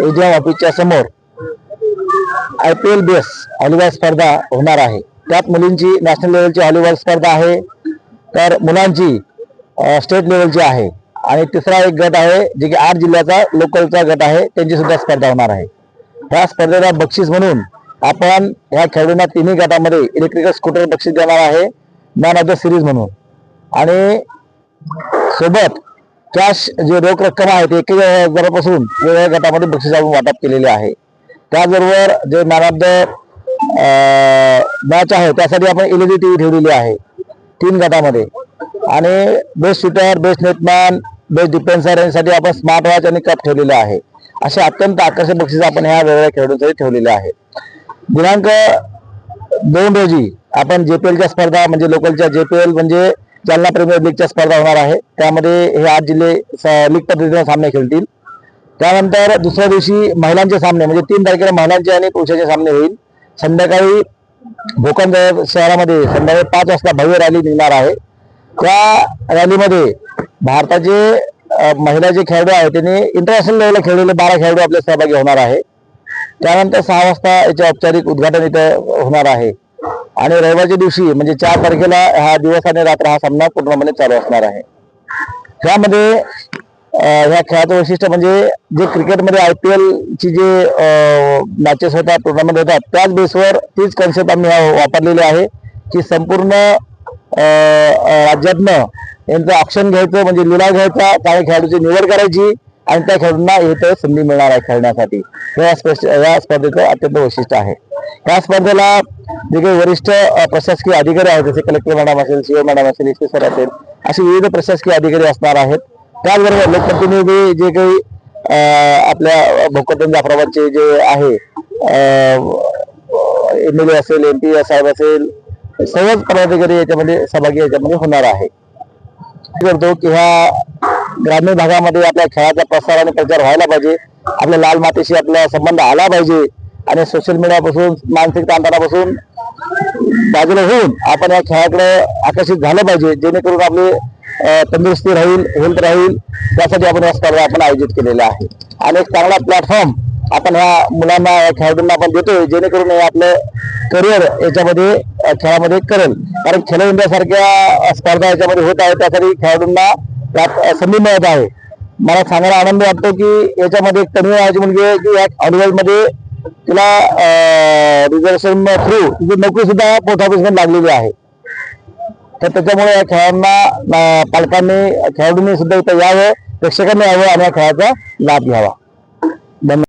AGM ऑफिसच्या समोर IPL base volleyball स्पर्धा होणार आहे। त्यात मुलींची नॅशनल लेवलची व्हॉलीबॉल स्पर्धा आहे, तर मुलांची स्टेट लेवलची आहे आणि तिसरा एक गट आहे जे की 8 जिल्ह्याचा लोकलचा गट आहे, त्यांची सुद्धा स्पर्धा होणार आहे। या स्पर्धेला बक्षीस म्हणून आपण या खेळाडूंना तिन्ही गटामध्ये इलेक्ट्रिकल स्कूटर बक्षीस देणार आहे मॅन ऑफ द सिरीज म्हणून, आणि सोबत कॅश जे रोख रक्कम आहे ते 1,000 वेगवेगळ्या गटामध्ये बक्षीस आपण वाटप केलेले आहे। त्याचबरोबर जे मॅन ऑफ द मॅच आहे त्यासाठी आपण LED TV ठेवलेली आहे 3 गटामध्ये, आणि बेस्ट शूटर, बेस्ट नेटमॅन, बेस्ट डिफेन्सर यांसाठी आपण स्मार्ट वॉच आणि कप ठेवलेले आहे। असे अत्यंत आकर्षक बक्षीस आपण ह्या वेगवेगळ्या खेळाडूंसाठी ठेवलेले आहे। दिनांक 2 रोजी आपण JPLच्या स्पर्धा म्हणजे लोकलच्या JPL म्हणजे जालना प्रीमियर लीगच्या स्पर्धा होणार आहे। त्यामध्ये हे 8 जिल्हे लीग पद्धतीने सामने खेळतील। त्यानंतर दुसऱ्या दिवशी महिलांचे सामने म्हणजे 3 तारखेला महिलांचे आणि पुरुषांचे सामने होईल। संध्याकाळी भोकन शहरामध्ये संध्याकाळी 5 वाजता भव्य रॅली निघणार आहे। त्या रॅलीमध्ये भारताचे महिला जे खेळाडू आहेत त्यांनी इंटरनॅशनल लेवलला खेळलेले 12 खेळाडू आपले सहभागी होणार आहे। त्यानंतर 6 वाजता याचे औपचारिक उद्घाटन इथं होणार आहे आणि रविवारच्या दिवशी म्हणजे 4 तारखेला हा दिवस आणि रात्र हा सामना पूर्णपणे चालू असणार आहे। त्यामध्ये ह्या खेळाचं वैशिष्ट्य म्हणजे जे क्रिकेटमध्ये IPL ची जे मॅचेस होतात, टुर्नामेंट होतात, त्याच बेसवर तीच कन्सेप्ट आम्ही वापरलेली आहे की संपूर्ण राज्यातनं यांचं ऑप्शन घ्यायचं म्हणजे लिलाव घ्यायचा, काही खेळाडूची निवड करायची आणि त्या खेळाडूंना इथं संधी मिळणार आहे खेळण्यासाठी। या स्पर्धेचं अत्यंत वैशिष्ट्य आहे। या स्पर्धेला जे काही वरिष्ठ प्रशासकीय अधिकारी आहेत जसे कलेक्टर मॅडम असेल, CO मॅडम असेल, SP सर असेल, असे विविध प्रशासकीय अधिकारी असणार आहेत। त्याचबरोबर लोकप्रतिनिधी जे काही आपल्या भोकरदन जाफराबादचे जे आहे MLA असेल, MP साहेब असेल, सर्वच पदाधिकारी याच्यामध्ये सहभागी याच्यामध्ये होणार आहे। करतो की ह्या ग्रामीण भागामध्ये आपल्या खेळाचा प्रसार आणि प्रचार व्हायला पाहिजे, आपल्या लाल मातीशी आपला संबंध आला पाहिजे आणि सोशल मीडियापासून मानसिक ताणतणावापासून बाजूला होऊन आपण या खेळाकडे आकर्षित झालं पाहिजे, जेणेकरून आपली तंदुरुस्ती राहील, हेल्थ राहील। त्यासाठी आपण या स्पर्धा आपण आयोजित केलेल्या आहे आणि एक चांगला प्लॅटफॉर्म आपण ह्या मुलांना, या खेळाडूंना आपण देतोय, जेणेकरून हे आपलं करिअर याच्यामध्ये खेळामध्ये करेल। कारण खेलो इंडिया सारख्या स्पर्धा याच्यामध्ये होत आहे, त्यासाठी खेळाडूंना त्यात संधी मिळत आहे। मला सांगायला आनंद वाटतो की याच्यामध्ये एक तन्वी नावाची मुलगी आहे की या व्हॉलीबॉलमध्ये तिला रिझर्वेशन थ्रू तिची नोकरी सुद्धा पोस्ट ऑफिसमध्ये लागलेली आहे। तर त्याच्यामुळे या खेळांना पालकांनी, खेळाडूंनी सुद्धा इथं यावं, प्रेक्षकांनी यावं आणि या खेळाचा लाभ घ्यावा। धन्यवाद।